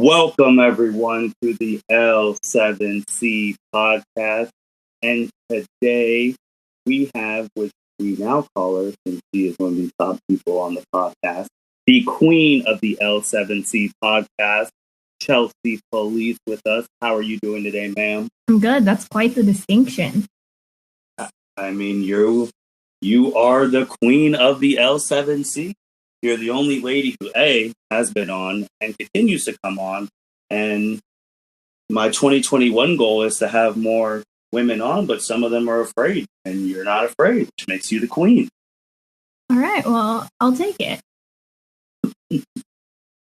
Welcome, everyone, to the L7C podcast. And today we have, which we now call her, since she is one of the top people on the podcast, the queen of the L7C podcast, Chelsea Police, with us. How are you doing today, ma'am? I'm good. That's quite the distinction. I mean, you are the queen of the L7C. You're the only lady who, A, has been on and continues to come on. And my 2021 goal is to have more women on, but some of them are afraid. And you're not afraid, which makes you the queen. All right. Well, I'll take it.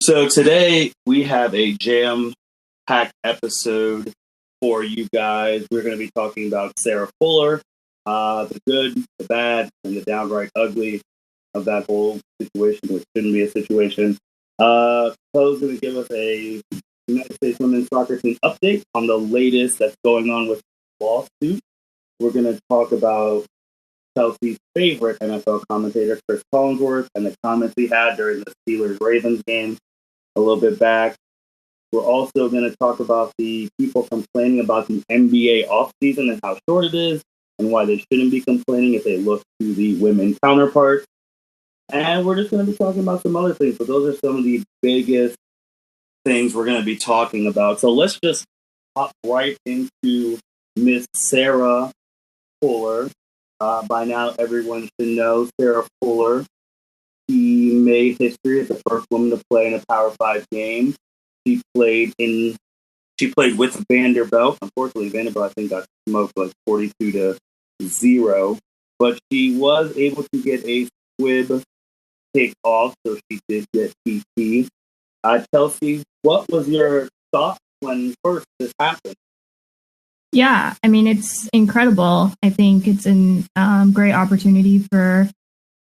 So today we have a jam-packed episode for you guys. We're going to be talking about Sarah Fuller, the good, the bad, and the downright ugly of that whole situation, which shouldn't be a situation. Chloe's going to give us a United States women's soccer team update on the latest that's going on with the lawsuit. We're going to talk about Chelsea's favorite NFL commentator, Chris Collinsworth, and the comments he had during the Steelers-Ravens game a little bit back. We're also going to talk about the people complaining about the NBA offseason and how short it is, and why they shouldn't be complaining if they look to the women counterparts. And we're just going to be talking about some other things, but those are some of the biggest things we're going to be talking about. So let's just hop right into Miss Sarah Fuller. By now, everyone should know Sarah Fuller. She made history as the first woman to play in a Power 5 game. She played with Vanderbilt. Unfortunately, Vanderbilt, I think, got smoked like 42-0. But she was able to get a squib take off, so she did get PT. Chelsea, what was your thought when first this happened? Yeah, I mean, it's incredible. I think it's a great opportunity for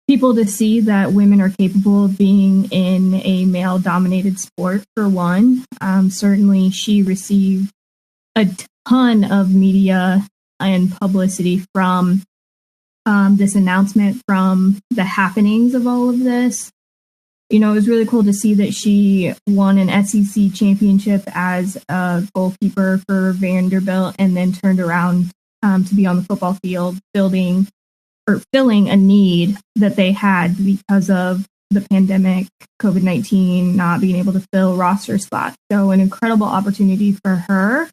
people to see that women are capable of being in a male-dominated sport, for one. Certainly, she received a ton of media and publicity from this announcement, from the happenings of all of this. You know, it was really cool to see that she won an SEC championship as a goalkeeper for Vanderbilt and then turned around to be on the football field filling a need that they had because of the pandemic, COVID-19, not being able to fill roster spots. So an incredible opportunity for her.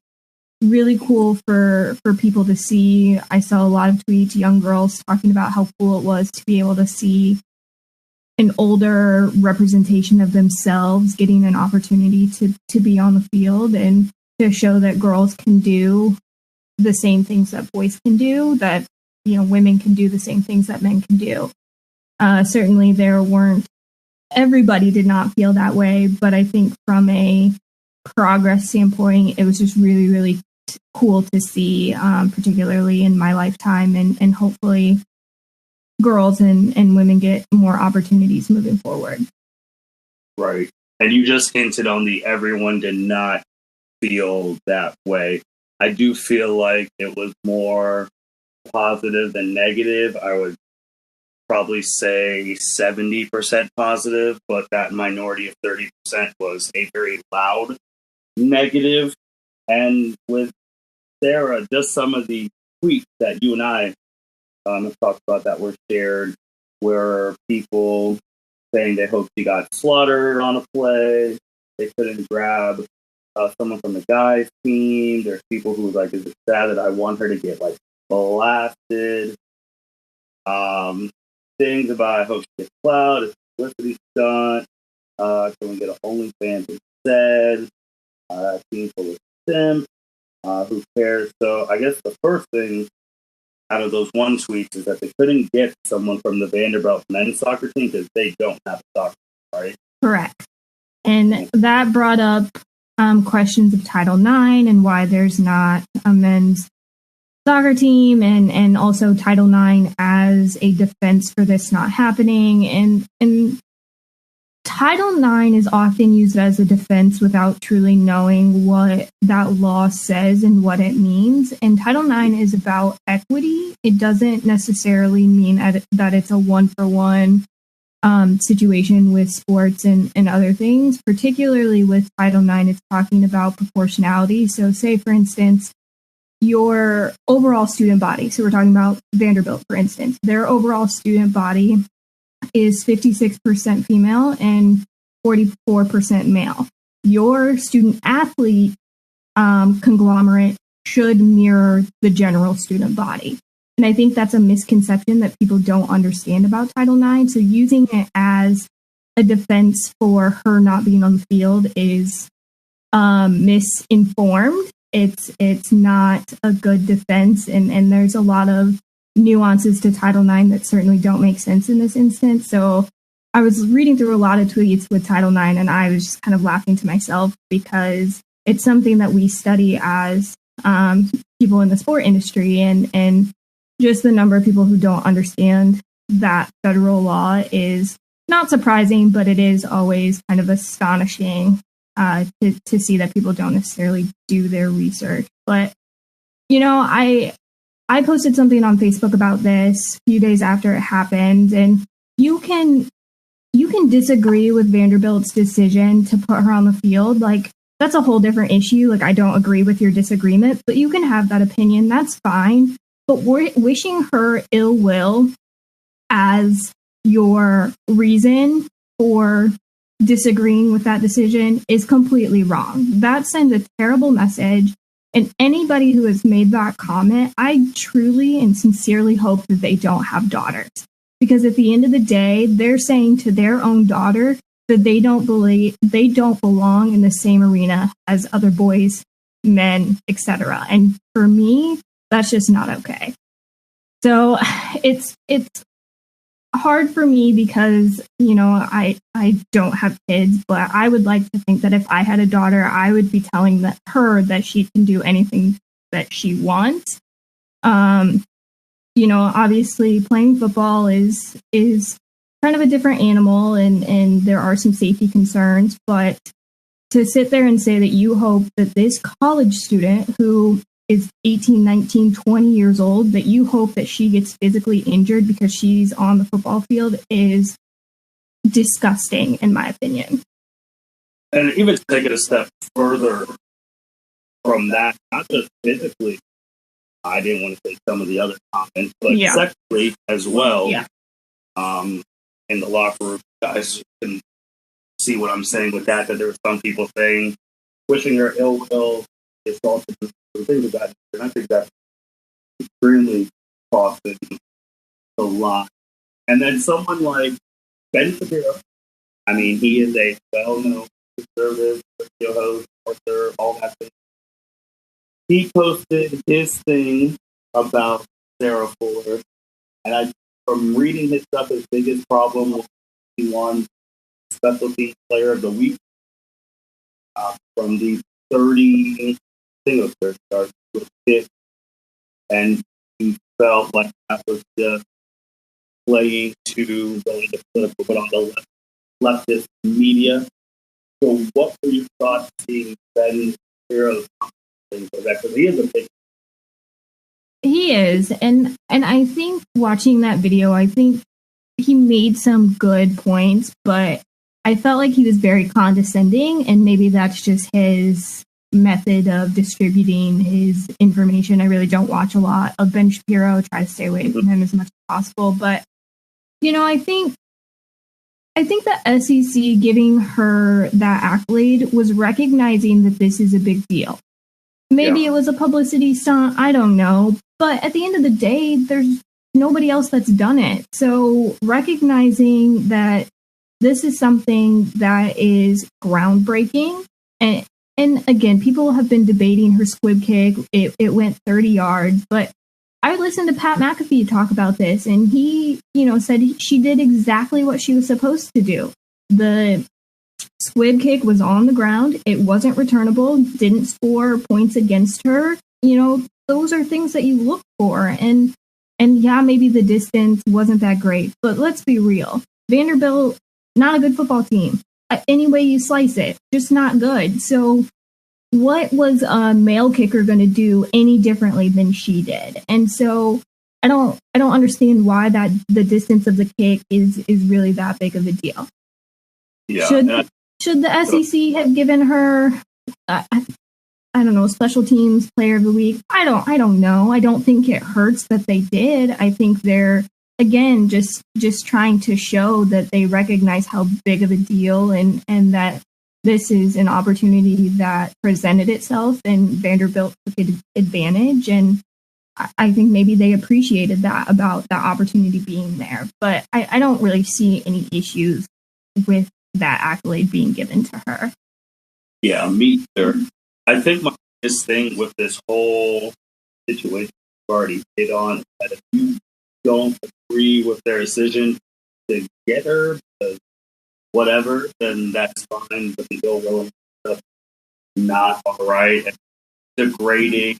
Really cool for people to see. I saw a lot of tweets, young girls talking about how cool it was to be able to see an older representation of themselves getting an opportunity to be on the field and to show that girls can do the same things that boys can do, that, you know, women can do the same things that men can do. Certainly everybody did not feel that way, but I think from a progress standpoint, it was just really, really cool to see, particularly in my lifetime, and hopefully girls and women get more opportunities moving forward. Right. And you just hinted on everyone did not feel that way. I do feel like it was more positive than negative. I would probably say 70% positive, but that minority of 30% was a very loud negative. And with Sarah, just some of the tweets that you and I have talked about that were shared, were people saying they hope she got slaughtered on a play. They couldn't grab someone from the guys' team. There's people who was like, is it sad that I want her to get like blasted? Things about I hope she gets clout, it's a publicity stunt. Can we get an OnlyFans instead? Team full of simps. Who cares? So I guess the first thing out of those one tweets is that they couldn't get someone from the Vanderbilt men's soccer team because they don't have a soccer team, right? Correct. And that brought up questions of Title IX and why there's not a men's soccer team, and also Title IX as a defense for this not happening. And Title IX is often used as a defense without truly knowing what that law says and what it means. And Title IX is about equity. It doesn't necessarily mean that it's a one-for-one situation with sports and other things, particularly with Title IX. It's talking about proportionality. So say, for instance, your overall student body. So we're talking about Vanderbilt, for instance. Their overall student body is 56% female and 44% male. Your student athlete conglomerate should mirror the general student body. And I think that's a misconception that people don't understand about Title IX. So using it as a defense for her not being on the field is misinformed. It's not a good defense, and there's a lot of nuances to Title IX that certainly don't make sense in this instance. So I was reading through a lot of tweets with Title IX, and I was just kind of laughing to myself because it's something that we study as people in the sport industry, and just the number of people who don't understand that federal law is not surprising, but it is always kind of astonishing to see that people don't necessarily do their research. But, I posted something on Facebook about this a few days after it happened, and you can disagree with Vanderbilt's decision to put her on the field. Like, that's a whole different issue. Like, I don't agree with your disagreement, but you can have that opinion. That's fine. But wishing her ill will as your reason for disagreeing with that decision is completely wrong. That sends a terrible message. And anybody who has made that comment, I truly and sincerely hope that they don't have daughters. Because at the end of the day, they're saying to their own daughter that they don't belong in the same arena as other boys, men, etc. And for me, that's just not okay. So it's hard for me because, I don't have kids, but I would like to think that if I had a daughter, I would be telling her that she can do anything that she wants. Obviously playing football is kind of a different animal, and there are some safety concerns, but to sit there and say that you hope that this college student who is 18, 19, 20 years old, that you hope that she gets physically injured because she's on the football field is disgusting, in my opinion. And even to take it a step further from that, not just physically, I didn't want to say some of the other comments, but sexually as well. Yeah. In the locker room, guys can see what I'm saying with that there were some people saying, wishing her ill will, assaulted, things of that. And I think that's extremely crossing the line. And then someone like Ben Shapiro, I mean, he is a well-known conservative, radio host, author, all that thing. He posted his thing about Sarah Fuller, and from reading his stuff, his biggest problem was he won Specialty Player of the Week from the 30 single stars with kids, and he felt like that was just playing to go into political, but on the leftist media. So, what were your thoughts seeing Ben Shapiro's things like that? Because he is a big. He is, and I think watching that video, I think he made some good points, but I felt like he was very condescending, and maybe that's just his method of distributing his information. I really don't watch a lot of Ben Shapiro, try to stay away from him as much as possible, but I think the SEC giving her that accolade was recognizing that this is a big deal. Maybe it was a publicity stunt, I don't know. But at the end of the day, there's nobody else that's done it. So recognizing that this is something that is groundbreaking. And again, people have been debating her squib kick. It went 30 yards. But I listened to Pat McAfee talk about this, and he, said she did exactly what she was supposed to do. The squib kick was on the ground. It wasn't returnable, didn't score points against her. Those are things that you look for. And yeah, maybe the distance wasn't that great, but let's be real. Vanderbilt, not a good football team. Any way you slice it, just not good. So what was a male kicker going to do any differently than she did? And so don't understand why that the distance of the kick is really that big of a deal. Yeah. Should the SEC have given her I don't know, special teams player of the week? I don't know. I don't think it hurts that they did. I think they're, again, just trying to show that they recognize how big of a deal and that this is an opportunity that presented itself and Vanderbilt took advantage. And I think maybe they appreciated that about that opportunity being there. But I don't really see any issues with that accolade being given to her. Yeah, me either. I think my biggest thing with this whole situation we've already hit on is that if you don't agree with their decision to get her, whatever, then that's fine. But the Bill stuff not all right. And degrading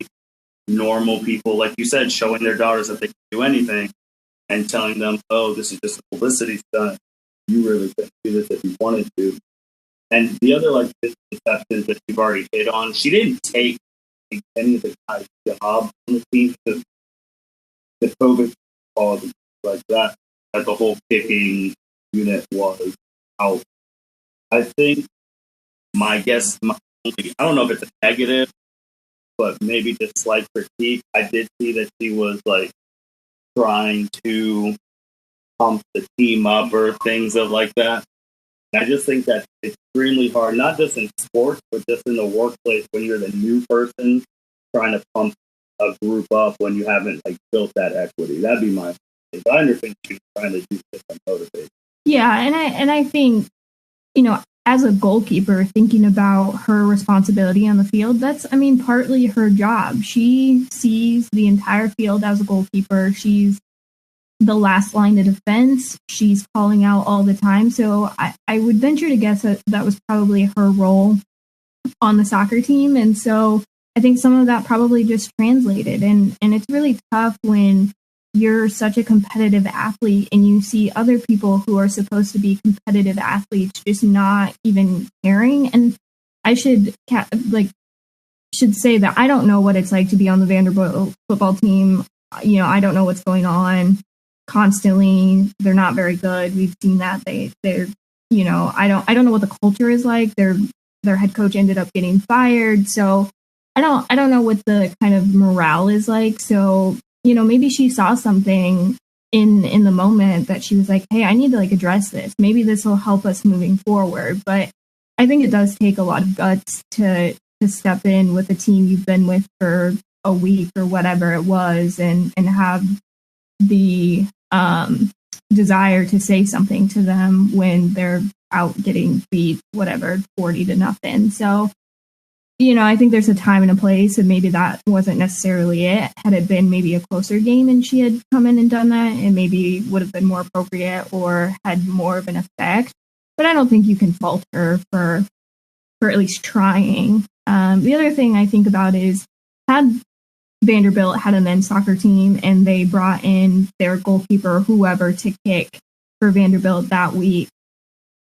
normal people, like you said, showing their daughters that they can do anything and telling them, oh, this is just a publicity stunt. You really couldn't do this if you wanted to. And the other misconceptions that you've already hit on, she didn't take any of the guy's job on the team. The COVID cause like that, as the whole kicking unit was out. I think I don't know if it's a negative, but maybe just slight critique. I did see that she was trying to pump the team up or things like that. I just think that it's extremely hard, not just in sports, but just in the workplace when you're the new person trying to pump a group up when you haven't built that equity. That'd be my thing. I understand she's trying to do this and motivate. Yeah, and I think, as a goalkeeper, thinking about her responsibility on the field, that's, partly her job. She sees the entire field as a goalkeeper. She's the last line of defense. She's calling out all the time. So I would venture to guess that was probably her role on the soccer team. And so I think some of that probably just translated. And it's really tough when you're such a competitive athlete and you see other people who are supposed to be competitive athletes just not even caring. And I should say that I don't know what it's like to be on the Vanderbilt football team. I don't know what's going on constantly. They're not very good. We've seen that they're I don't know what the culture is like. Their head coach ended up getting fired. So I don't know what the kind of morale is like. So, maybe she saw something in the moment that she was like, hey, I need to address this. Maybe this will help us moving forward. But I think it does take a lot of guts to step in with a team you've been with for a week or whatever it was and have the desire to say something to them when they're out getting beat, 40-0. So, I think there's a time and a place, and maybe that wasn't necessarily it. Had it been maybe a closer game and she had come in and done that, it maybe would have been more appropriate or had more of an effect. But I don't think you can fault her for at least trying. The other thing I think about is, had Vanderbilt had a men's soccer team and they brought in their goalkeeper, whoever, to kick for Vanderbilt that week,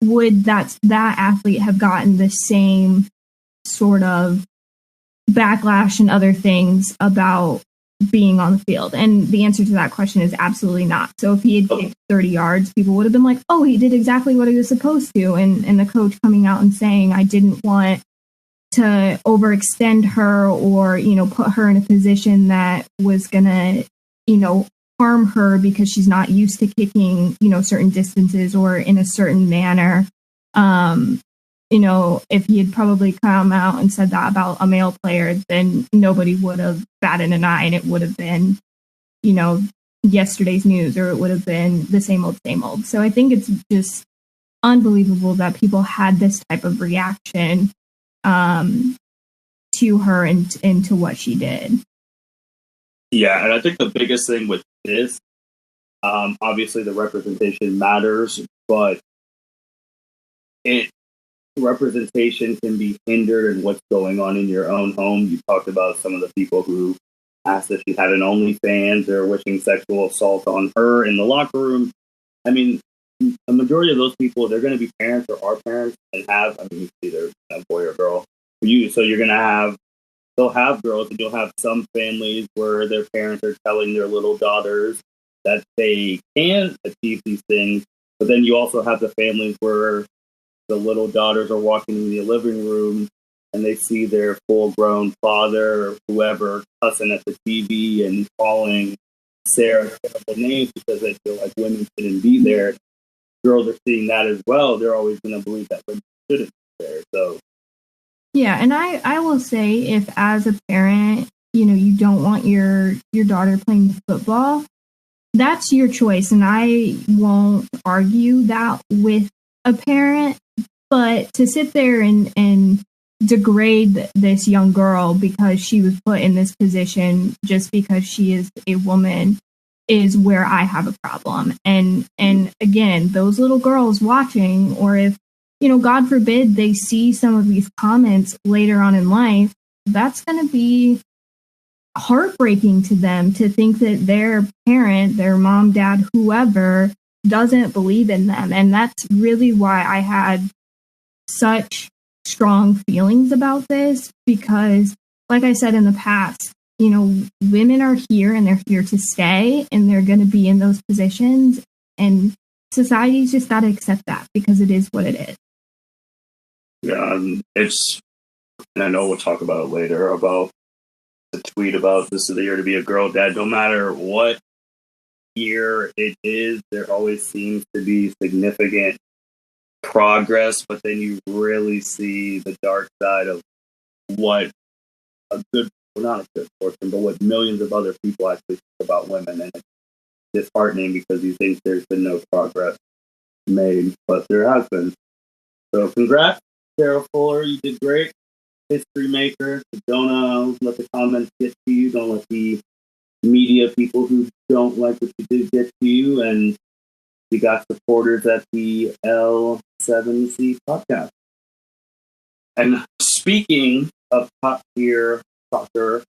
would that athlete have gotten the same sort of backlash and other things about being on the field? And the answer to that question is absolutely not. So if he had kicked 30 yards, people would have been like, oh, he did exactly what he was supposed to. And the coach coming out and saying, I didn't want to overextend her or, put her in a position that was going to, harm her because she's not used to kicking, certain distances or in a certain manner. If he had probably come out and said that about a male player, then nobody would have batted an eye and it would have been, yesterday's news, or it would have been the same old, same old. So I think it's just unbelievable that people had this type of reaction to her and to what she did. Yeah, and I think the biggest thing with this, obviously the representation matters, but representation can be hindered in what's going on in your own home. You talked about some of the people who asked if she had an OnlyFans or wishing sexual assault on her in the locker room. A majority of those people, they're going to be parents or are parents and have, either a boy or girl. So you're going to have they'll have girls, and you'll have some families where their parents are telling their little daughters that they can achieve these things. But then you also have the families where the little daughters are walking in the living room and they see their full-grown father or whoever cussing at the TV and calling Sarah terrible names because they feel like women shouldn't be there. Girls are seeing that as well. They're always going to believe that women shouldn't be there. So, yeah, and I will say, if as a parent, you don't want your daughter playing football, that's your choice, and I won't argue that with a parent. But to sit there and degrade this young girl because she was put in this position just because she is a woman is where I have a problem. And again, those little girls watching, or if, God forbid, they see some of these comments later on in life, that's going to be heartbreaking to them to think that their parent, their mom, dad, whoever, doesn't believe in them. And that's really why I had such strong feelings about this, because like I said in the past, women are here and they're here to stay, and they're going to be in those positions, and society's just got to accept that because it is what it is. Yeah, and I know we'll talk about it later, about the tweet about this is the year to be a girl dad. No matter what year it is, there always seems to be significant progress, but then you really see the dark side of what not a good portion, but what millions of other people actually think about women. And it's disheartening because you think there's been no progress made, but there has been. So congrats, Sarah Fuller. You did great. History maker. Don't let the comments get to you. Don't let the media people who don't like what you did get to you. And we got supporters at the L7C podcast. And speaking of top tier soccer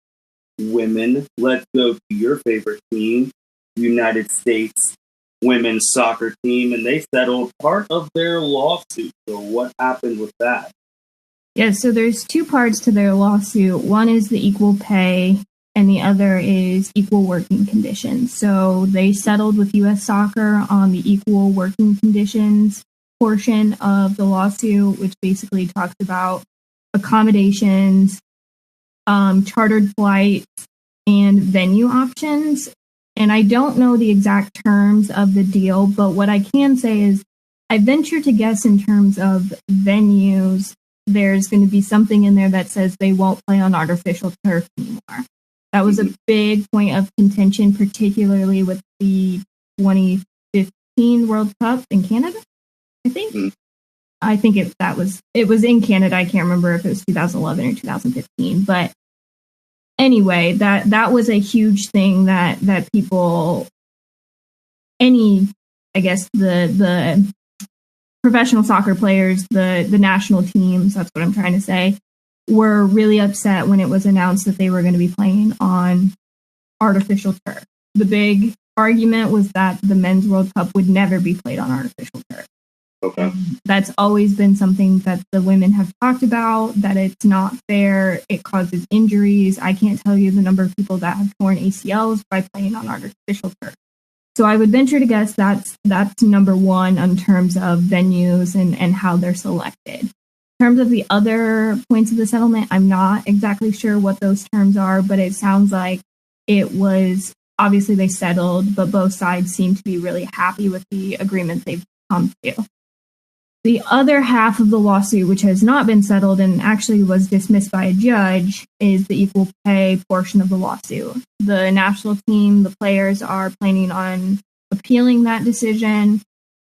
women, let's go to your favorite team, United States women's soccer team, and they settled part of their lawsuit. So what happened with that? Yeah, so there's two parts to their lawsuit. One is the equal pay, and the other is equal working conditions. So they settled with U.S. Soccer on the equal working conditions portion of the lawsuit, which basically talks about accommodations, chartered flights, and venue options. And I don't know the exact terms of the deal, but what I can say is I venture to guess in terms of venues, there's going to be something in there that says they won't play on artificial turf anymore. That was a big point of contention, particularly with the 2015 World Cup in Canada, I think. Mm-hmm. I think it was in Canada. I can't remember if it was 2011 or 2015, but anyway, that was a huge thing that people, I guess the professional soccer players, the national teams, that's what I'm trying to say, were really upset when it was announced that they were going to be playing on artificial turf. The big argument was that the Men's World Cup would never be played on artificial turf. Okay. That's always been something that the women have talked about, that it's not fair. It causes injuries. I can't tell you the number of people that have torn ACLs by playing on artificial turf. So I would venture to guess that's number one in terms of venues and how they're selected. In terms of the other points of the settlement, I'm not exactly sure what those terms are, but it sounds like it was, obviously they settled, but both sides seem to be really happy with the agreement they've come to. The other half of the lawsuit, which has not been settled and actually was dismissed by a judge, is the equal pay portion of the lawsuit. The national team, the players are planning on appealing that decision.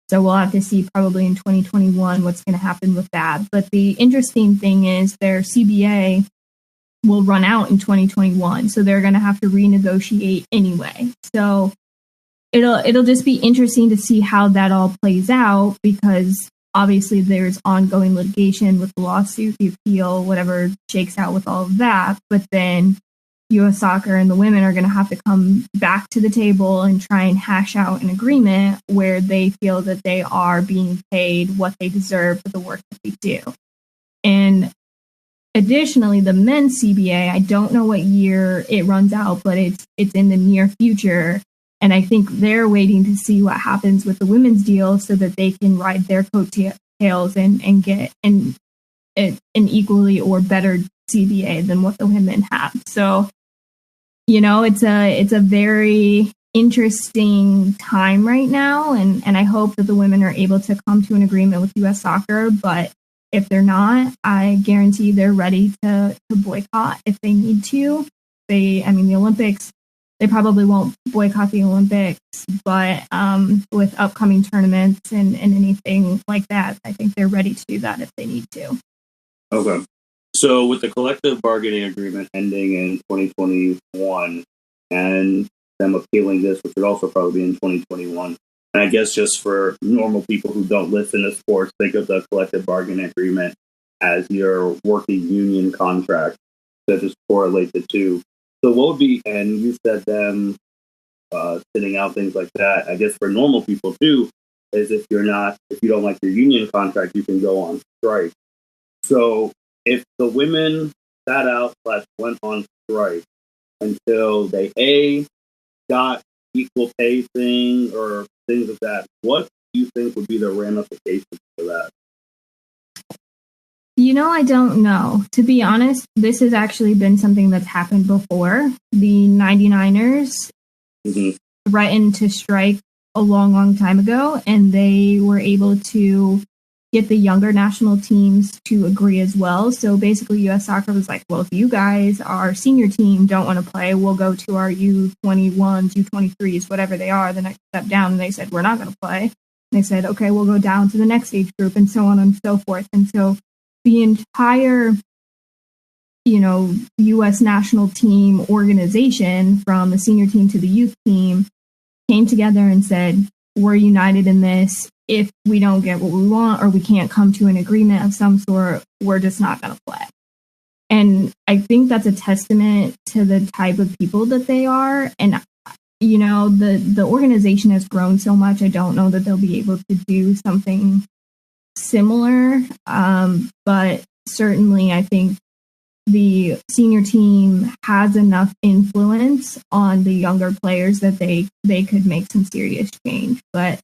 So we'll have to see probably in 2021 what's going to happen with that. But the interesting thing is their CBA will run out in 2021. So they're going to have to renegotiate anyway. So it'll just be interesting to see how that all plays out, because obviously there's ongoing litigation with the lawsuit, the appeal, whatever shakes out with all of that. But then U.S. Soccer and the women are going to have to come back to the table and try and hash out an agreement where they feel that they are being paid what they deserve for the work that they do. And additionally, the men's CBA, I don't know what year it runs out, but it's in the near future. And I think they're waiting to see what happens with the women's deal so that they can ride their coattails and get an equally or better CBA than what the women have. So, it's a very interesting time right now. And I hope that the women are able to come to an agreement with U.S. Soccer. But if they're not, I guarantee they're ready to boycott if they need to. The Olympics, they probably won't boycott the Olympics, but with upcoming tournaments and anything like that, I think they're ready to do that if they need to. Okay. So with the collective bargaining agreement ending in 2021 and them appealing this, which would also probably be in 2021, and I guess just for normal people who don't listen to sports, think of the collective bargaining agreement as your working union contract that just correlate the two. So what would be, and you said them sitting out things like that, I guess for normal people too, is if you don't like your union contract, you can go on strike. So if the women sat out / went on strike until they got equal pay thing or things of that, what do you think would be the ramifications for that? I don't know. To be honest, this has actually been something that's happened before. The 99ers threatened to strike a long, long time ago, and they were able to get the younger national teams to agree as well. So basically, U.S. Soccer was like, well, if you guys, our senior team, don't want to play, we'll go to our U21s, U23s, whatever they are, the next step down. And they said, we're not going to play. And they said, okay, we'll go down to the next age group, and so on and so forth. And so the entire, U.S. national team organization, from the senior team to the youth team, came together and said, we're united in this. If we don't get what we want or we can't come to an agreement of some sort, we're just not going to play. And I think that's a testament to the type of people that they are. And, the organization has grown so much. I don't know that they'll be able to do something similar. But certainly I think the senior team has enough influence on the younger players that they could make some serious change. But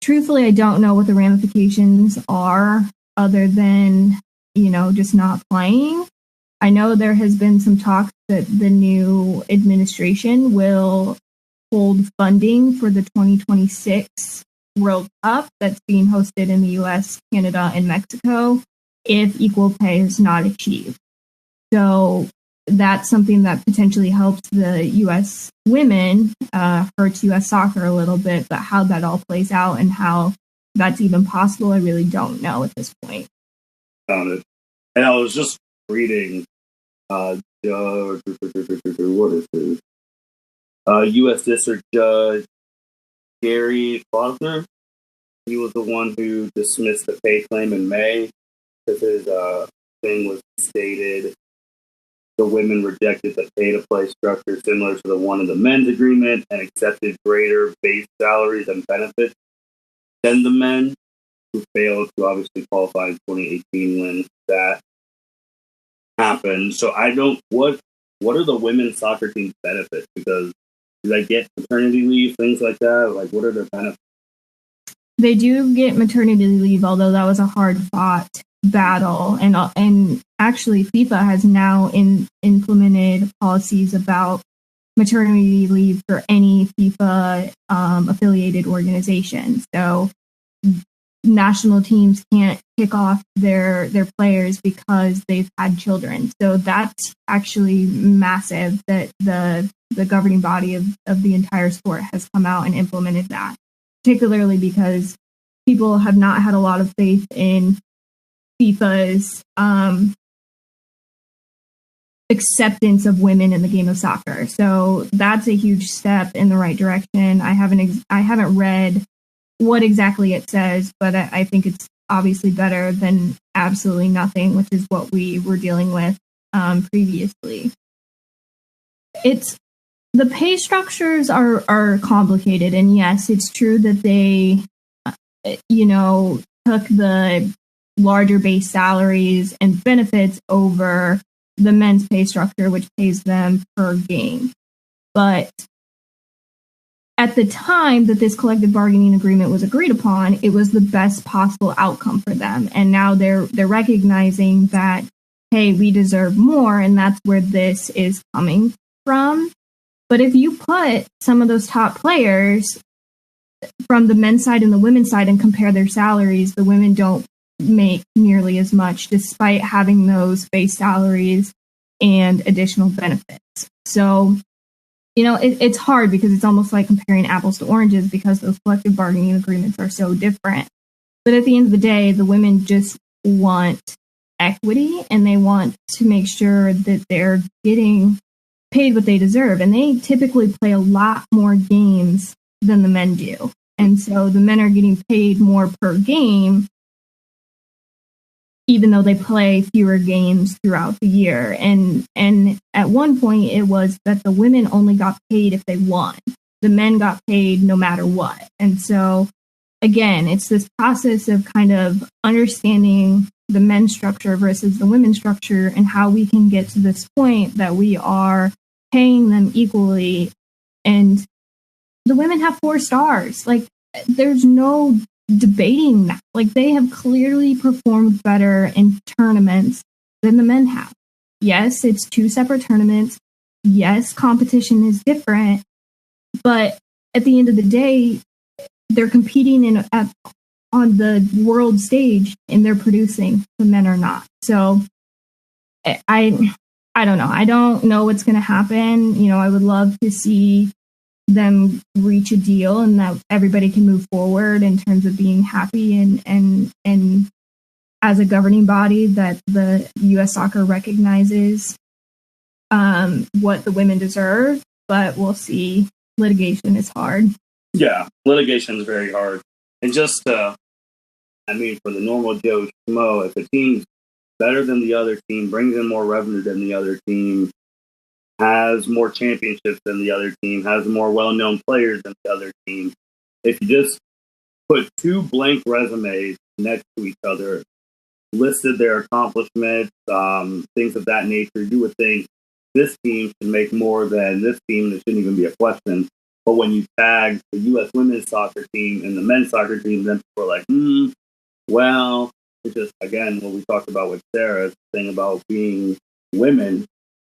truthfully, I don't know what the ramifications are other than, just not playing. I know there has been some talk that the new administration will hold funding for the 2026 World Cup that's being hosted in the U.S., Canada, and Mexico if equal pay is not achieved. So that's something that potentially helps the U.S. women, hurts U.S. soccer a little bit, but how that all plays out and how that's even possible, I really don't know at this point. Found it. And I was just reading, what is this? U.S. District Judge Gary Klosner. He was the one who dismissed the pay claim in May because his thing was stated the women rejected the pay-to-play structure similar to the one in the men's agreement and accepted greater base salaries and benefits than the men, who failed to obviously qualify in 2018 when that happened. So what are the women's soccer team's benefits? Because do they get maternity leave, things like that? Like, what are their benefits? They do get maternity leave, although that was a hard-fought battle. And actually, FIFA has now implemented policies about maternity leave for any FIFA affiliated organization. So national teams can't kick off their players because they've had children. So that's actually massive that the governing body of the entire sport has come out and implemented that, particularly because people have not had a lot of faith in FIFA's acceptance of women in the game of soccer. So that's a huge step in the right direction. I haven't read what exactly it says, but I think it's obviously better than absolutely nothing, which is what we were dealing with previously. The pay structures are complicated, and yes, it's true that they, took the larger base salaries and benefits over the men's pay structure, which pays them per game. But at the time that this collective bargaining agreement was agreed upon, it was the best possible outcome for them. And now they're recognizing that, hey, we deserve more, and that's where this is coming from. But if you put some of those top players from the men's side and the women's side and compare their salaries, the women don't make nearly as much despite having those base salaries and additional benefits. So, it's hard because it's almost like comparing apples to oranges because those collective bargaining agreements are so different. But at the end of the day, the women just want equity and they want to make sure that they're getting paid what they deserve. And they typically play a lot more games than the men do. And so the men are getting paid more per game, even though they play fewer games throughout the year. And at one point, it was that the women only got paid if they won. The men got paid no matter what. And so, again, it's this process of kind of understanding the men's structure versus the women's structure and how we can get to this point that we are paying them equally. And the women have 4 stars. Like, there's no debating that. Like, they have clearly performed better in tournaments than the men have. Yes, it's 2 separate tournaments. Yes, competition is different. But at the end of the day, they're competing on the world stage and they're producing. The men are not. So I don't know. I don't know what's going to happen. I would love to see them reach a deal and that everybody can move forward in terms of being happy and as a governing body that the U.S. Soccer recognizes what the women deserve. But we'll see. Litigation is hard. Yeah, litigation is very hard. And just, for the normal Joe Schmo, if a team's better than the other team, brings in more revenue than the other team, has more championships than the other team, has more well-known players than the other team, if you just put 2 blank resumes next to each other, listed their accomplishments, things of that nature, you would think this team should make more than this team. There shouldn't even be a question. But when you tag the U.S. women's soccer team and the men's soccer team, then people are like, well, it's just, again, what we talked about with Sarah's thing about being women,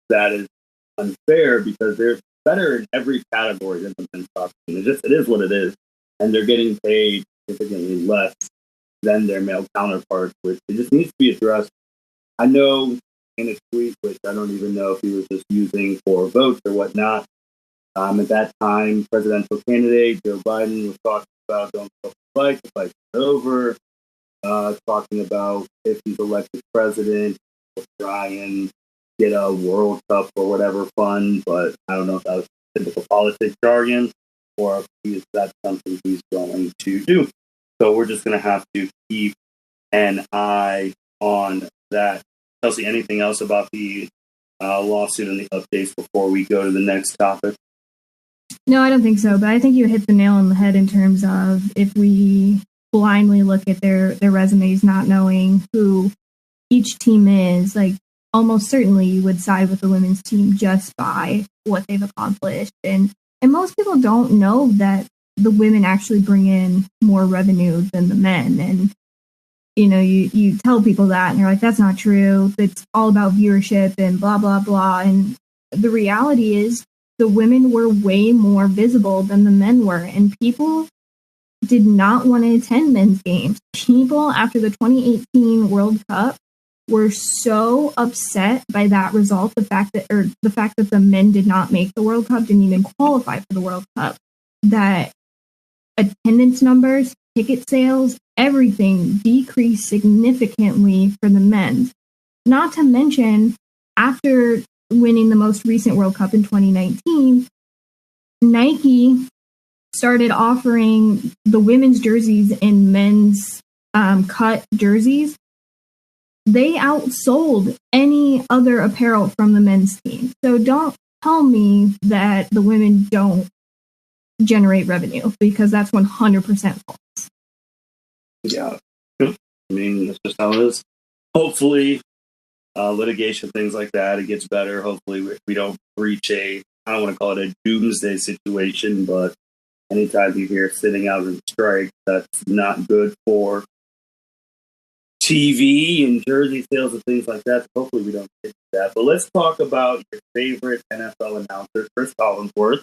that is unfair because they're better in every category than the men's soccer team. It is what it is. And they're getting paid significantly less than their male counterparts, which it just needs to be addressed. I know in a tweet, which I don't even know if he was just using for votes or whatnot, at that time, presidential candidate Joe Biden was talking about don't the fight's over, talking about if he's elected president, we'll try and get a World Cup or whatever fund, but I don't know if that was typical politics jargon or if that's something he's going to do. So we're just going to have to keep an eye on that. Chelsea, anything else about the lawsuit and the updates before we go to the next topic? No, I don't think so. But I think you hit the nail on the head in terms of if we blindly look at their resumes, not knowing who each team is, like almost certainly you would side with the women's team just by what they've accomplished. And most people don't know that the women actually bring in more revenue than the men. And you tell people that and you're like, that's not true. It's all about viewership and blah, blah, blah. And the reality is the women were way more visible than the men were. And people did not want to attend men's games. People after the 2018 World Cup were so upset by that result. The fact that the men did not make the World Cup, didn't even qualify for the World Cup, that attendance numbers, ticket sales, everything decreased significantly for the men. Not to mention, after winning the most recent World Cup in 2019, Nike started offering the women's jerseys in men's cut jerseys. They outsold any other apparel from the men's team. So don't tell me that the women don't generate revenue, because that's 100% false. Yeah. I mean, that's just how it is. Hopefully, litigation, things like that, it gets better. Hopefully, we don't reach I don't want to call it a doomsday situation, but anytime you hear sitting out in strike, that's not good for TV and jersey sales and things like that. So hopefully we don't get to that. But let's talk about your favorite NFL announcer, Chris Collinsworth,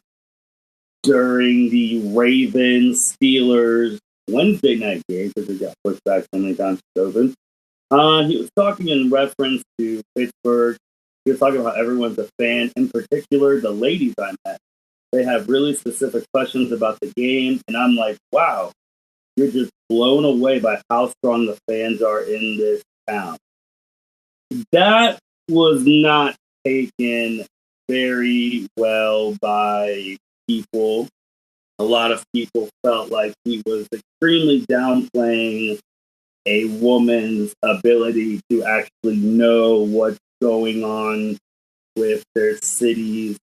during the Ravens-Steelers Wednesday night game, because it got pushed back so many times it's open. He was talking in reference to Pittsburgh. He was talking about everyone's a fan. In particular, the ladies I met. They have really specific questions about the game, and I'm like, wow, you're just blown away by how strong the fans are in this town. That was not taken very well by people. A lot of people felt like he was extremely downplaying a woman's ability to actually know what's going on with their city's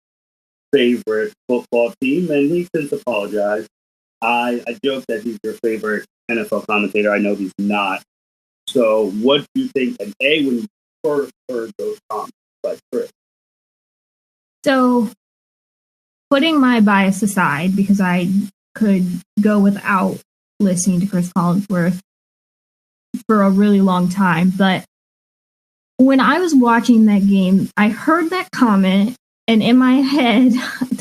favorite football team, and he since apologized. I joke that he's your favorite NFL commentator. I know he's not. So what do you think, and A, when you first heard those comments by Chris? So putting my bias aside, because I could go without listening to Chris Collinsworth for a really long time, but when I was watching that game, I heard that comment, and in my head,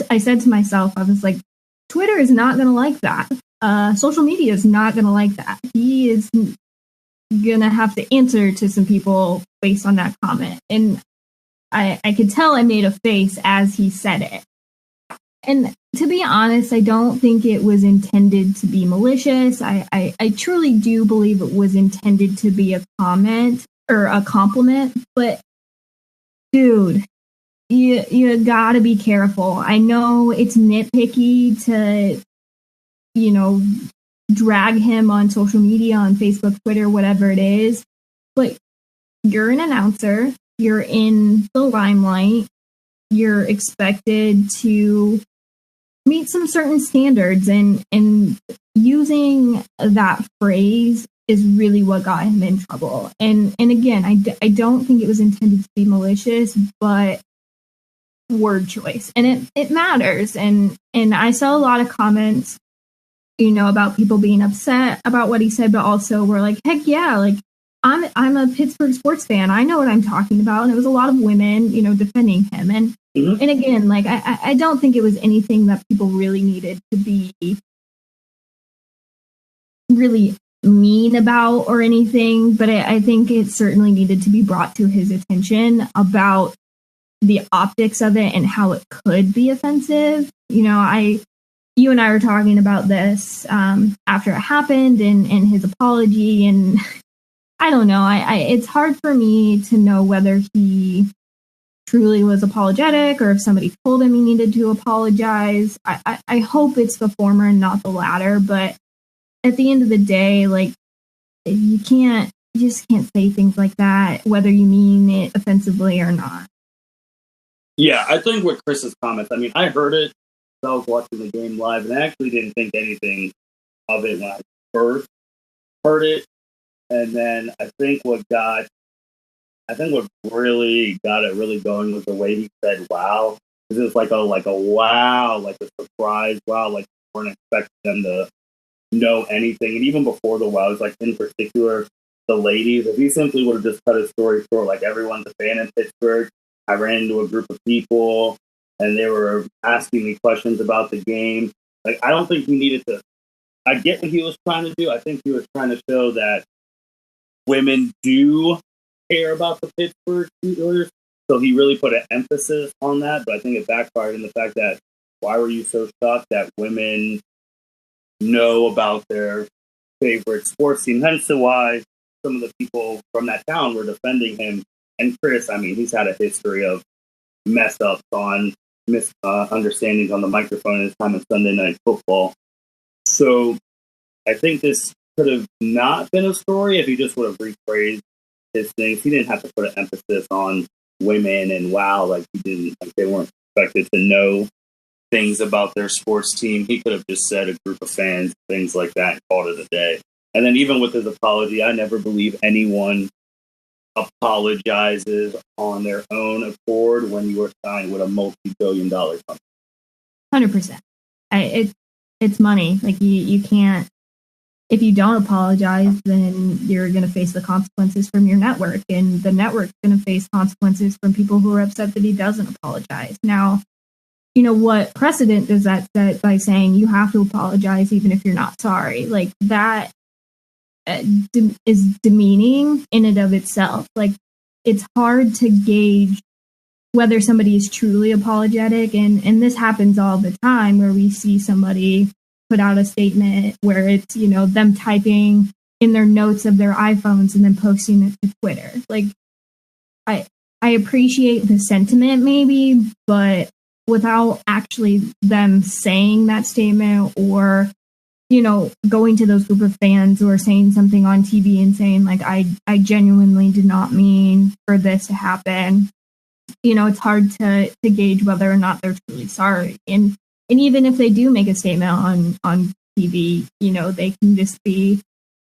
I said to myself, I was like, Twitter is not going to like that. Social media is not going to like that. He is going to have to answer to some people based on that comment. And I could tell I made a face as he said it. And to be honest, I don't think it was intended to be malicious. I truly do believe it was intended to be a comment or a compliment. But dude, you gotta be careful. I know it's nitpicky to, drag him on social media, on Facebook, Twitter, whatever it is, but you're an announcer, you're in the limelight, you're expected to meet some certain standards, and using that phrase is really what got him in trouble. And again, I don't think it was intended to be malicious, but word choice, and it matters. And I saw a lot of comments, about people being upset about what he said, but also were like, heck yeah, like I'm a Pittsburgh sports fan, I know what I'm talking about. And it was a lot of women, defending him. And and again, like I don't think it was anything that people really needed to be really mean about or anything, but I think it certainly needed to be brought to his attention about the optics of it and how it could be offensive. You and I were talking about this after it happened and his apology, and I don't know. It's hard for me to know whether he truly was apologetic or if somebody told him he needed to apologize. I hope it's the former and not the latter, but at the end of the day, like, you just can't say things like that, whether you mean it offensively or not. Yeah, I think with Chris's comments, I mean, I heard it. I was watching the game live, and I actually didn't think anything of it when I first heard it. And then I think what really got it really going was the way he said "wow." Because it was like a wow, like a surprise wow, like we weren't expecting them to know anything. And even before the wow, it was like, in particular, the ladies. If he simply would have just cut his story short, like, everyone's a fan in Pittsburgh. I ran into a group of people, and they were asking me questions about the game. Like, I don't think he needed to. I get what he was trying to do. I think he was trying to show that women do care about the Pittsburgh Steelers. So he really put an emphasis on that. But I think it backfired in the fact that, why were you so shocked that women know about their favorite sports team? Hence why some of the people from that town were defending him. And Chris, I mean, he's had a history of mess ups on misunderstandings on the microphone in his time in Sunday Night Football. So I think this could have not been a story if he just would have rephrased his things. He didn't have to put an emphasis on women and wow, like he didn't, like they weren't expected to know things about their sports team. He could have just said a group of fans, things like that, and called it a day. And then even with his apology, I never believe anyone apologizes on their own accord when you are signed with a multi-billion-dollar company. 100%. It's money. Like you can't. If you don't apologize, then you're going to face the consequences from your network, and the network's going to face consequences from people who are upset that he doesn't apologize. Now, what precedent does that set by saying you have to apologize even if you're not sorry? Like that is demeaning in and of itself. Like it's hard to gauge whether somebody is truly apologetic, and this happens all the time where we see somebody put out a statement where it's them typing in their notes of their iPhones and then posting it to Twitter. Like I appreciate the sentiment maybe, but without actually them saying that statement or going to those group of fans or saying something on TV and saying like I genuinely did not mean for this to happen. It's hard to gauge whether or not they're truly sorry. And even if they do make a statement on TV, they can just be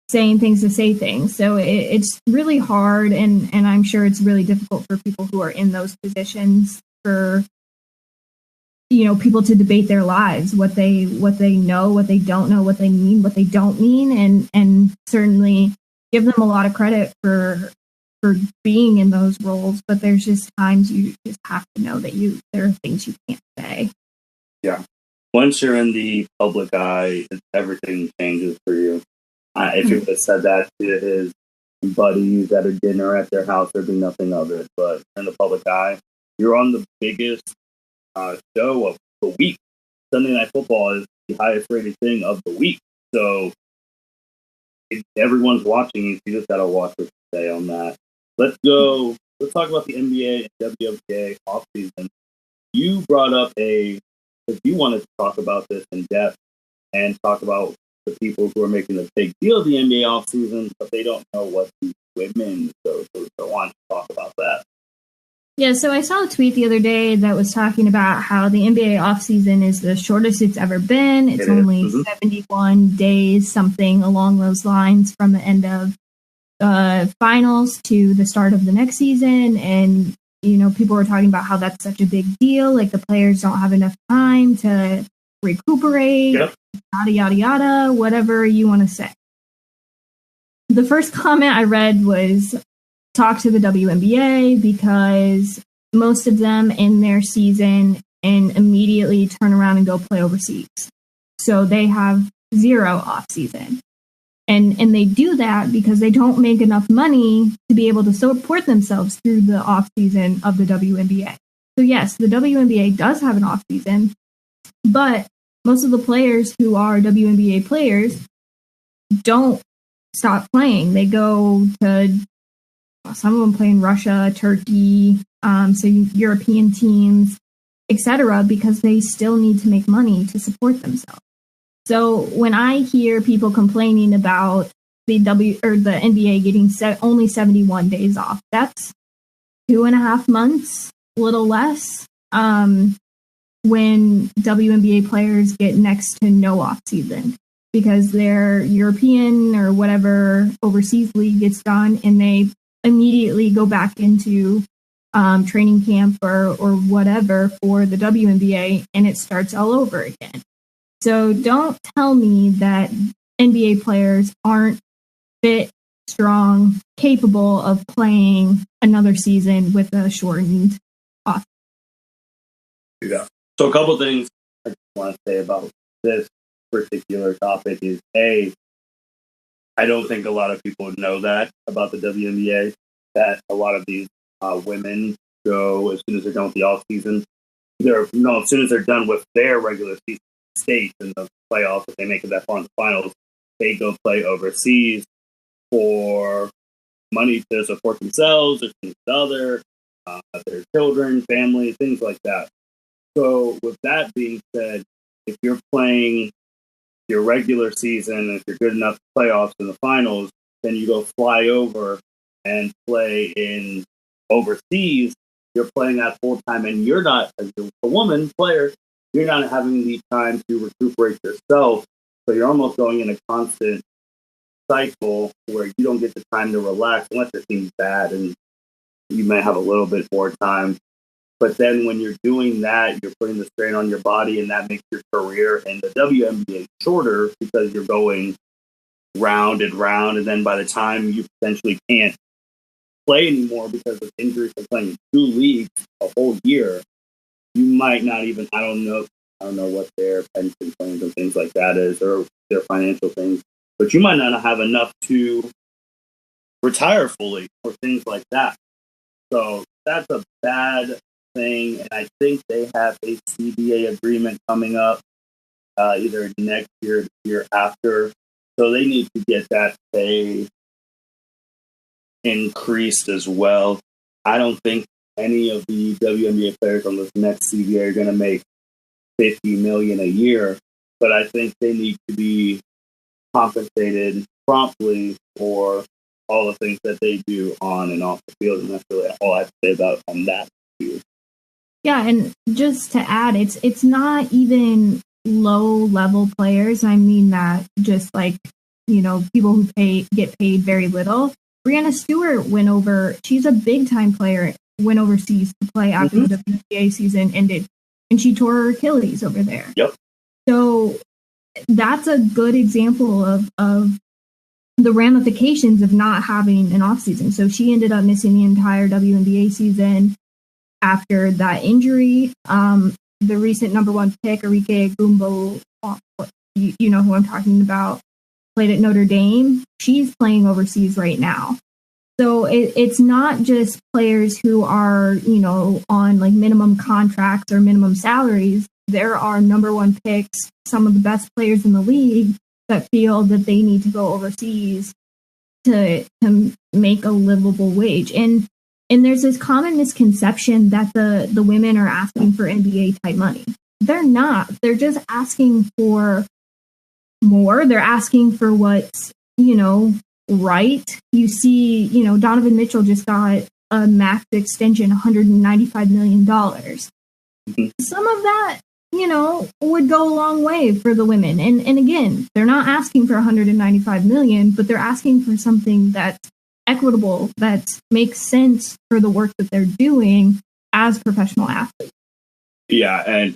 saying things to say things. So it's really hard, and I'm sure it's really difficult for people who are in those positions for people to debate their lives, what they know, what they don't know, what they mean, what they don't mean, and certainly give them a lot of credit for being in those roles. But there's just times you just have to know that there are things you can't say. Yeah. Once you're in the public eye, everything changes for you. If you would have said that to his buddies at a dinner at their house, there'd be nothing of it. But in the public eye, you're on the biggest show of the week. Sunday Night Football is the highest rated thing of the week. So everyone's watching you. You just got to watch what you say on that. Let's talk about the NBA and WNBA offseason. You brought up if you wanted to talk about this in depth and talk about the people who are making a big deal of the NBA offseason, but they don't know what the women go through. So I want to talk about that. Yeah, so I saw a tweet the other day that was talking about how the NBA offseason is the shortest it's ever been. It's only 71 days, something along those lines, from the end of finals to the start of the next season. And people were talking about how that's such a big deal. Like the players don't have enough time to recuperate, yada, yada, yada, whatever you want to say. The first comment I read was talk to the WNBA, because most of them end their season and immediately turn around and go play overseas. So they have zero off season. And they do that because they don't make enough money to be able to support themselves through the off season of the WNBA. So yes, the WNBA does have an off season, but most of the players who are WNBA players don't stop playing. They go to, some of them play in Russia, Turkey, so European teams, etc., because they still need to make money to support themselves. So when I hear people complaining about the NBA getting only 71 days off, that's 2.5 months, a little less, when WNBA players get next to no off season because their European or whatever overseas league gets done and they immediately go back into training camp or whatever for the WNBA, and it starts all over again. So don't tell me that NBA players aren't fit, strong, capable of playing another season with a shortened off. Yeah. So a couple things I just want to say about this particular topic is, I don't think a lot of people know that about the WNBA, that a lot of these women go as soon as they're done with the off season. As soon as they're done with their regular season state in the playoffs, if they make it that far in the finals, they go play overseas for money to support themselves or each other, their children, family, things like that. So with that being said, if you're playing your regular season, if you're good enough to playoffs in the finals, then you go fly over and play in overseas. You're playing that full time, and you're not, as a woman player, you're not having the time to recuperate yourself. So you're almost going in a constant cycle where you don't get the time to relax unless it seems bad and you may have a little bit more time. But then when you're doing that, you're putting the strain on your body, and that makes your career in the WNBA shorter because you're going round and round. And then by the time you potentially can't play anymore because of injuries from playing 2 leagues a whole year, you might not even, I don't know what their pension plans and things like that is, or their financial things, but you might not have enough to retire fully or things like that. So that's a bad thing, and I think they have a CBA agreement coming up either next year or the year after. So they need to get that pay increased as well. I don't think any of the WNBA players on this next CBA are going to make $50 million a year, but I think they need to be compensated promptly for all the things that they do on and off the field, and that's really all I have to say about on that view. Yeah, and just to add, it's not even low-level players. I mean that just like, people who get paid very little. Brianna Stewart she's a big-time player, went overseas to play after the WNBA season ended, and she tore her Achilles over there. Yep. So that's a good example of the ramifications of not having an offseason. So she ended up missing the entire WNBA season after that injury. The recent number 1 pick, Arike Gumbo, you know who I'm talking about, played at Notre Dame. She's playing overseas right now. So it's not just players who are, on like minimum contracts or minimum salaries. There are number 1 picks, some of the best players in the league that feel that they need to go overseas to make a livable wage. And there's this common misconception that the women are asking for NBA type money. They're not. They're just asking for more. They're asking for what's, right. You see, Donovan Mitchell just got a max extension, $195 million. Some of that, would go a long way for the women. And again, they're not asking for $195 million, but they're asking for something that's equitable, that makes sense for the work that they're doing as professional athletes. Yeah, and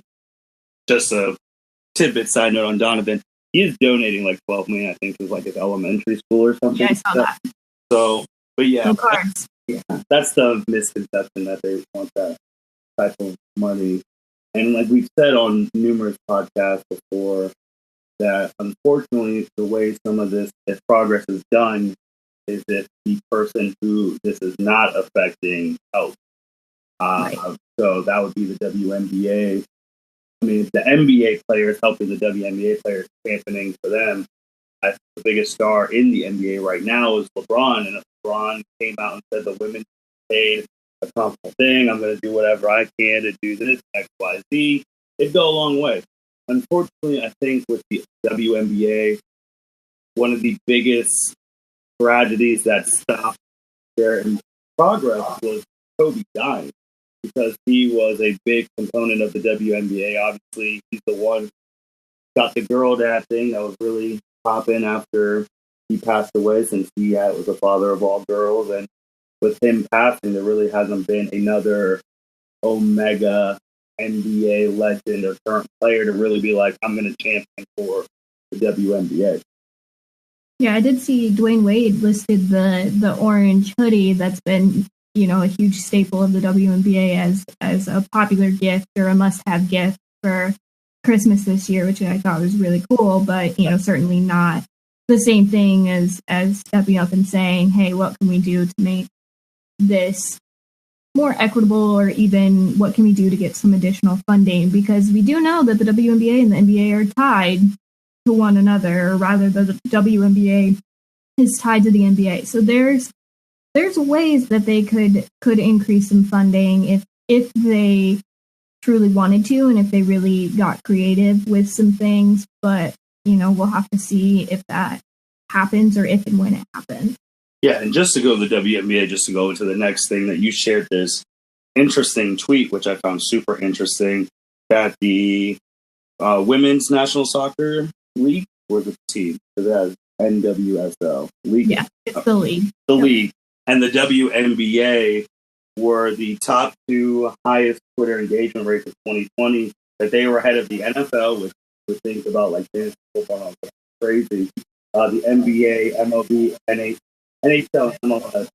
just a tidbit side note on Donovan, he is donating like $12 million, I think, to like his elementary school or something. Yeah, I saw that. So, but yeah, no cards. That's the misconception that they want that type of money. And like we've said on numerous podcasts before, that unfortunately the way some of this, if progress is done, is if the person who this is not affecting helps. Right. So that would be the WNBA. I mean, the NBA players helping the WNBA players, championing for them. I think the biggest star in the NBA right now is LeBron. And if LeBron came out and said the women paid a comfortable thing, I'm going to do whatever I can to do this, X, Y, Z, it'd go a long way. Unfortunately, I think with the WNBA, one of the biggest tragedies that stopped their progress was Kobe dying, because he was a big component of the WNBA. Obviously, he's the one who got the girl dad thing that was really popping after he passed away, since he was the father of all girls. And with him passing, there really hasn't been another Omega NBA legend or current player to really be like, I'm going to champion for the WNBA. Yeah, I did see Dwayne Wade listed the orange hoodie that's been, a huge staple of the WNBA as a popular gift or a must-have gift for Christmas this year, which I thought was really cool, but, certainly not the same thing as stepping up and saying, hey, what can we do to make this more equitable, or even what can we do to get some additional funding? Because we do know that the WNBA and the NBA are tied to one another, or rather the WNBA is tied to the NBA. So there's ways that they could increase some funding if they truly wanted to, and if they really got creative with some things. But, we'll have to see if that happens, or if and when it happens. Yeah, and just to go to the WNBA, just to go into the next thing, that you shared this interesting tweet, which I found super interesting, that the Women's National Soccer League, or the team, because it has NWSL league. Yeah, it's the league. The league. And the WNBA were the top two highest Twitter engagement rates of 2020. That they were ahead of the NFL, which was things about like this football, crazy. The NBA, MLB, NHL, MLS.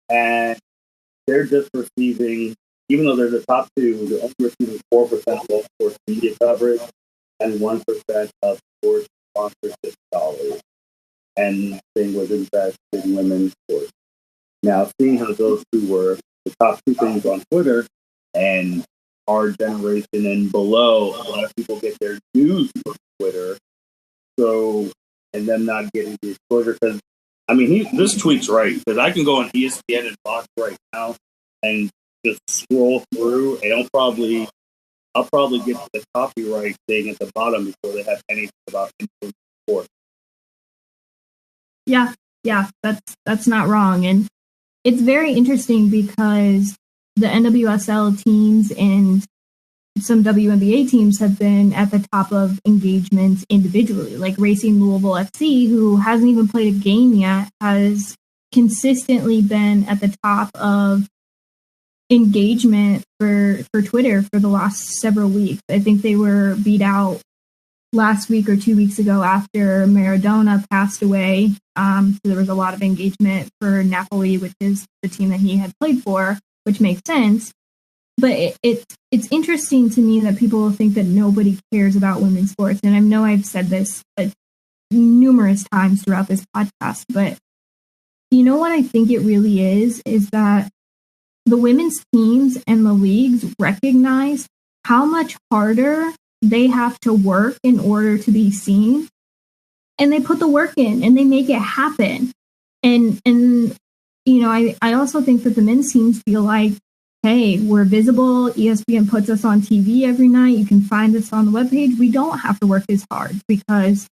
And they're just receiving, even though they're the top two, they're only receiving 4% of all sports media coverage and 1% of sports sponsorship dollars. And nothing was invested in women's sports. Now, seeing how those two were the top two things on Twitter, and our generation and below, a lot of people get their news from Twitter. So, and them not getting the exposure, because I mean, this tweet's right, because I can go on ESPN and Fox right now and just scroll through, and I'll probably get to the copyright thing at the bottom before they have anything about influence sport. Yeah, that's not wrong, and it's very interesting because the NWSL teams and some WNBA teams have been at the top of engagement individually, like Racing Louisville FC, who hasn't even played a game yet, has consistently been at the top of engagement for Twitter for the last several weeks. I think they were beat out last week or 2 weeks ago after Maradona passed away. So there was a lot of engagement for Napoli, which is the team that he had played for, which makes sense. But it's interesting to me that people think that nobody cares about women's sports. And I know I've said this numerous times throughout this podcast, but you know what I think it really is that the women's teams and the leagues recognize how much harder they have to work in order to be seen. And they put the work in and they make it happen. And you know, I also think that the men's teams feel like, hey, we're visible. ESPN puts us on TV every night. You can find us on the webpage. We don't have to work as hard because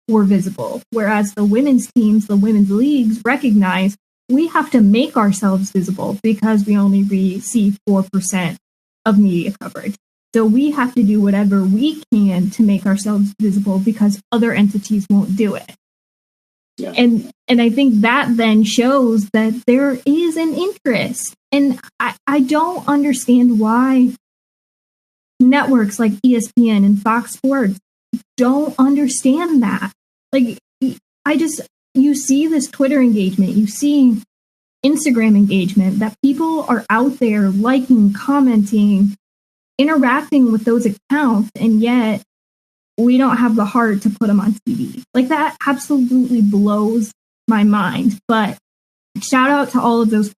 we're visible. Whereas the women's teams, the women's leagues recognize we have to make ourselves visible because we only receive 4% of media coverage. So we have to do whatever we can to make ourselves visible because other entities won't do it. Yeah. And I think that then shows that there is an interest. And I don't understand why networks like ESPN and Fox Sports don't understand that. Like, you see this Twitter engagement, you see Instagram engagement, that people are out there liking, commenting, interacting with those accounts, and yet we don't have the heart to put them on TV. Like, that absolutely blows my mind. But shout out to all of those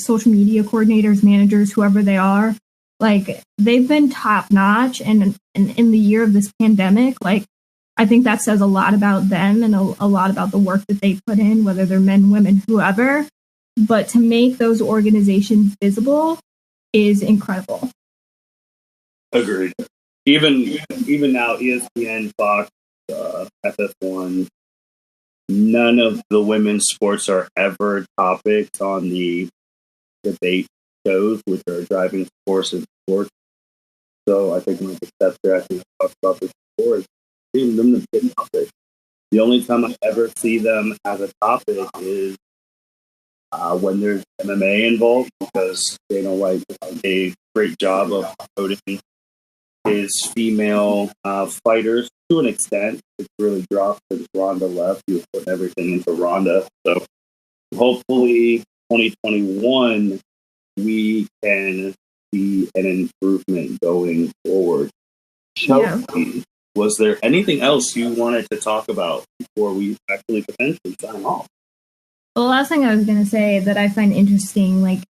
social media coordinators, managers, whoever they are. Like, they've been top notch. And in the year of this pandemic, like, I think that says a lot about them and a lot about the work that they put in, whether they're men, women, whoever. But to make those organizations visible is incredible. Agreed. Even now, ESPN, Fox, FS1, none of the women's sports are ever topics on the debate shows, which are driving force in sports. So I think one of the steps there, I think I talked about this before, is seeing them as a topic. The only time I ever see them as a topic is when there's MMA involved, because Dana White did a great job of promoting his female fighters to an extent. It's really dropped since Ronda left. He was putting everything into Ronda. So hopefully 2021, we can see an improvement going forward. Chelsea, was there anything else you wanted to talk about before we actually potentially sign off? The last thing I was going to say that I find interesting, like,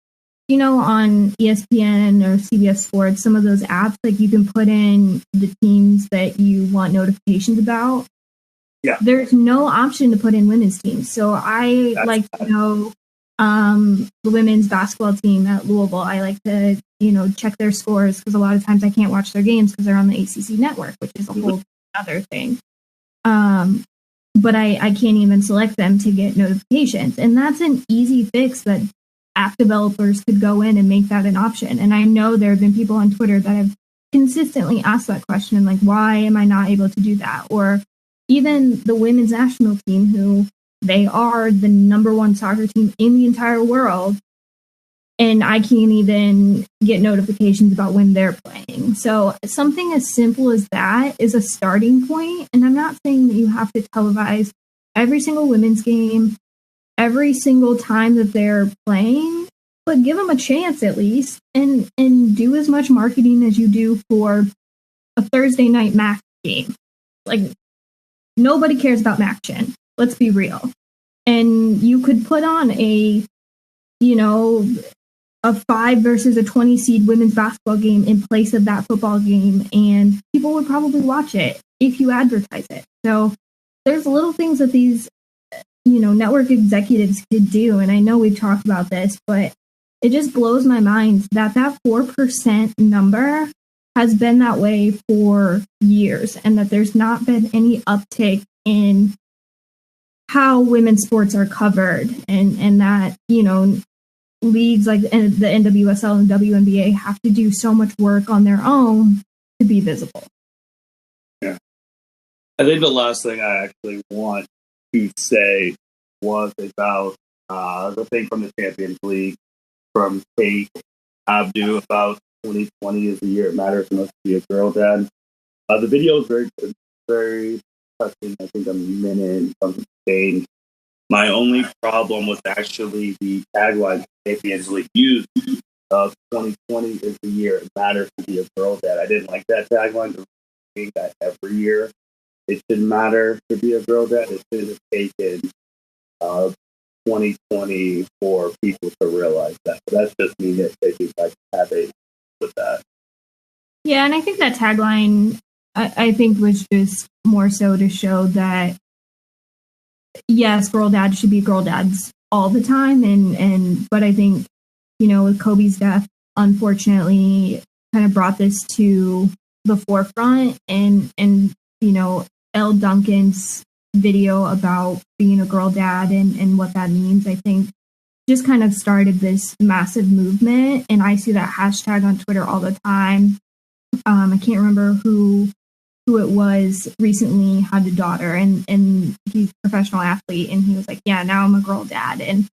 you know, on ESPN or CBS Sports, some of those apps, like, you can put in the teams that you want notifications about. Yeah. There's no option to put in women's teams. So That's like to know the women's basketball team at Louisville. I like to, check their scores because a lot of times I can't watch their games because they're on the ACC network, which is a whole other thing. But I can't even select them to get notifications. And that's an easy fix that app developers could go in and make that an option. And I know there have been people on Twitter that have consistently asked that question, like, why am I not able to do that? Or even the women's national team, who they are the number one soccer team in the entire world, and I can't even get notifications about when they're playing. So something as simple as that is a starting point. And I'm not saying that you have to televise every single women's game, every single time that they're playing, but give them a chance at least, and do as much marketing as you do for a Thursday night MAC game. Like, nobody cares about MACtion. Let's be real. And you could put on a 5 versus a 20 seed women's basketball game in place of that football game, and people would probably watch it if you advertise it. So there's little things that these, network executives could do. And I know we've talked about this, but it just blows my mind that 4% number has been that way for years, and that there's not been any uptick in how women's sports are covered, and that, leagues like the NWSL and WNBA have to do so much work on their own to be visible. Yeah. I think the last thing I actually want to say was about the thing from the Champions League from Kate Abdos about 2020 is the year it matters most to be a girl dad. The video is very good, very touching. I think a minute and something change. My only problem was actually the tagline Champions League used of 2020 is the year it matters to be a girl dad. I didn't like that tagline. Being that every year it should matter to be a girl dad. It should have taken 2020 for people to realize that. But that's just me nitpicking. I have a with that. Yeah, and I think that tagline, I think, was just more so to show that, yes, girl dads should be girl dads all the time. But I think, with Kobe's death, unfortunately, kind of brought this to the forefront. And Elle Duncan's video about being a girl dad and what that means, I think, just kind of started this massive movement. And I see that hashtag on Twitter all the time. I can't remember who it was recently had a daughter, and he's a professional athlete, and he was like, yeah, now I'm a girl dad. And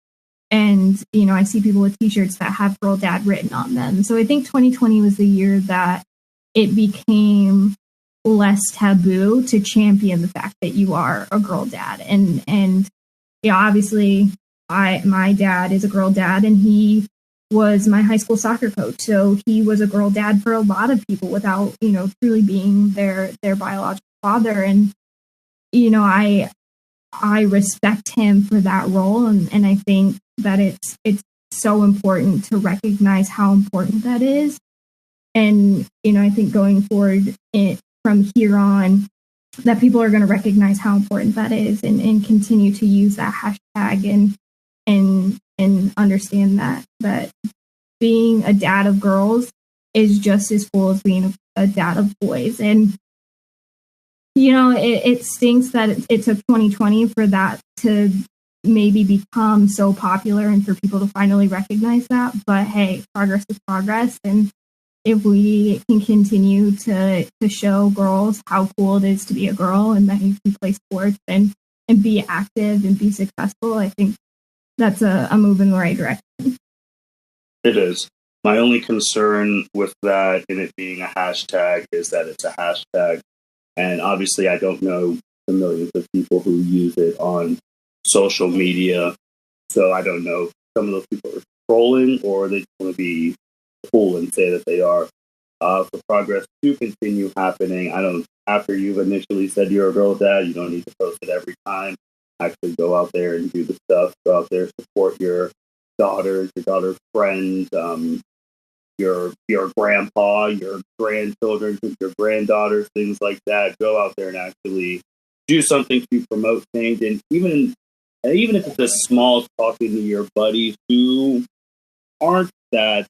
I see people with t-shirts that have girl dad written on them. So I think 2020 was the year that it became less taboo to champion the fact that you are a girl dad. And obviously my dad is a girl dad, and he was my high school soccer coach. So he was a girl dad for a lot of people without, truly being their biological father. And, I respect him for that role. And I think that it's so important to recognize how important that is. And, I think going forward from here on, that people are going to recognize how important that is, and continue to use that hashtag and understand that being a dad of girls is just as cool as being a dad of boys. And, it stinks that it took 2020 for that to maybe become so popular and for people to finally recognize that. But hey, progress is progress. And if we can continue to show girls how cool it is to be a girl, and that you can play sports and be active and be successful, I think that's a move in the right direction. It is. My only concern with that and it being a hashtag is that it's a hashtag. And obviously I don't know the millions of people who use it on social media. So I don't know if some of those people are trolling or they just want to be cool and say that they are. For progress to continue happening, after you've initially said you're a girl dad, you don't need to post it every time. Actually go out there and do the stuff. Go out there, support your daughters, your daughter's friends, your grandpa, your grandchildren, your granddaughters, things like that. Go out there and actually do something to promote change. And even if it's just small, talking to your buddies who aren't that,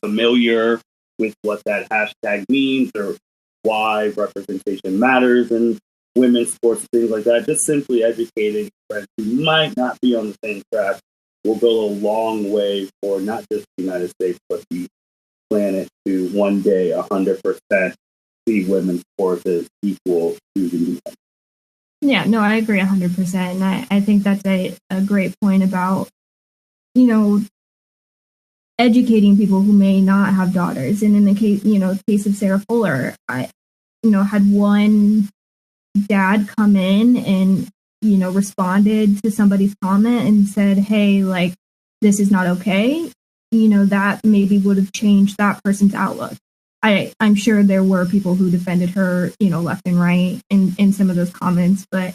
familiar with what that hashtag means or why representation matters in women's sports, things like that. Just simply educating friends who might not be on the same track will go a long way for not just the United States, but the planet to one day 100% see women's sports as equal to the Yeah, no, I agree 100%. And I think that's a great point about, educating people who may not have daughters. And in the case of Sarah Fuller, I, had one dad come in and, responded to somebody's comment and said, hey, like, this is not okay. That maybe would have changed that person's outlook. I'm sure there were people who defended her, left and right in some of those comments, but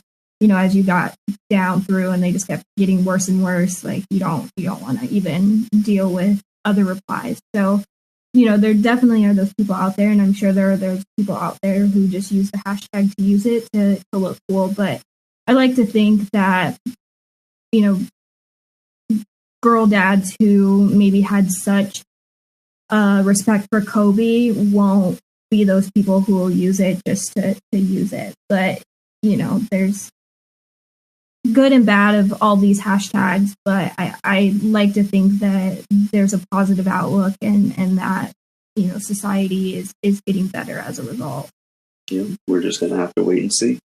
as you got down through and they just kept getting worse and worse, like you don't want to even deal with other replies. So, there definitely are those people out there, and I'm sure there are those people out there who just use the hashtag to use it to look cool. But I like to think that, girl dads who maybe had such respect for Kobe won't be those people who will use it just to use it. But, there's good and bad of all these hashtags, but I like to think that there's a positive outlook and that, society is getting better as a result. Yeah, we're just going to have to wait and see.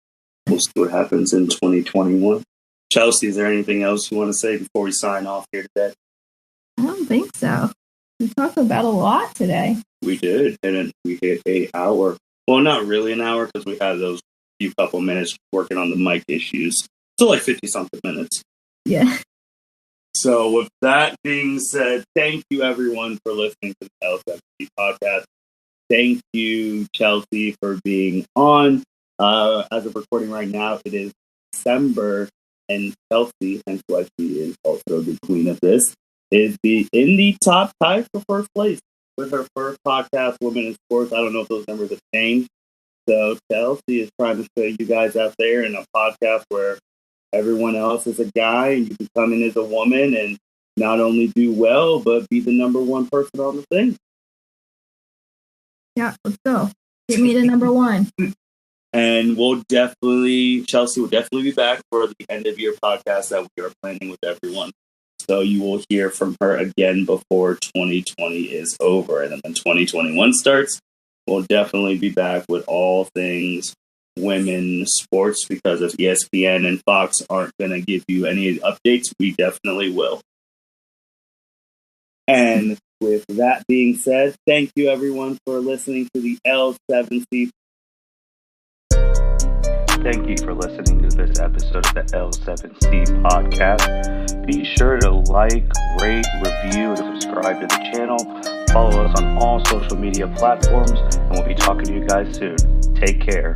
We'll see what happens in 2021. Chelsea, is there anything else you want to say before we sign off here today? I don't think so. We talked about a lot today. We did, and then we hit an hour. Well, not really an hour because we had those couple minutes working on the mic issues. Still like 50-something minutes. Yeah. So with that being said, thank you everyone for listening to the LSWNT podcast. Thank you, Chelsea, for being on. As of recording right now, it is December, and Chelsea, hence why she is also the queen of this, is in the top tie for first place with her first podcast, Women in Sports. I don't know if those numbers have changed. So Chelsea is trying to show you guys out there in a podcast where everyone else is a guy and you can come in as a woman and not only do well, but be the number one person on the thing. Yeah, let's go. Get me to number one. And Chelsea will definitely be back for the end of year podcast that we are planning with everyone. So you will hear from her again before 2020 is over. And then when 2021 starts, we'll definitely be back with all things women's sports, because if ESPN and Fox aren't going to give you any updates, we definitely will. And with that being said, thank you everyone for listening to the L7C. Thank you for listening to this episode of the L7C podcast. Be sure to like, rate, review, and subscribe to the channel. Follow us on all social media platforms, and we'll be talking to you guys soon. Take care.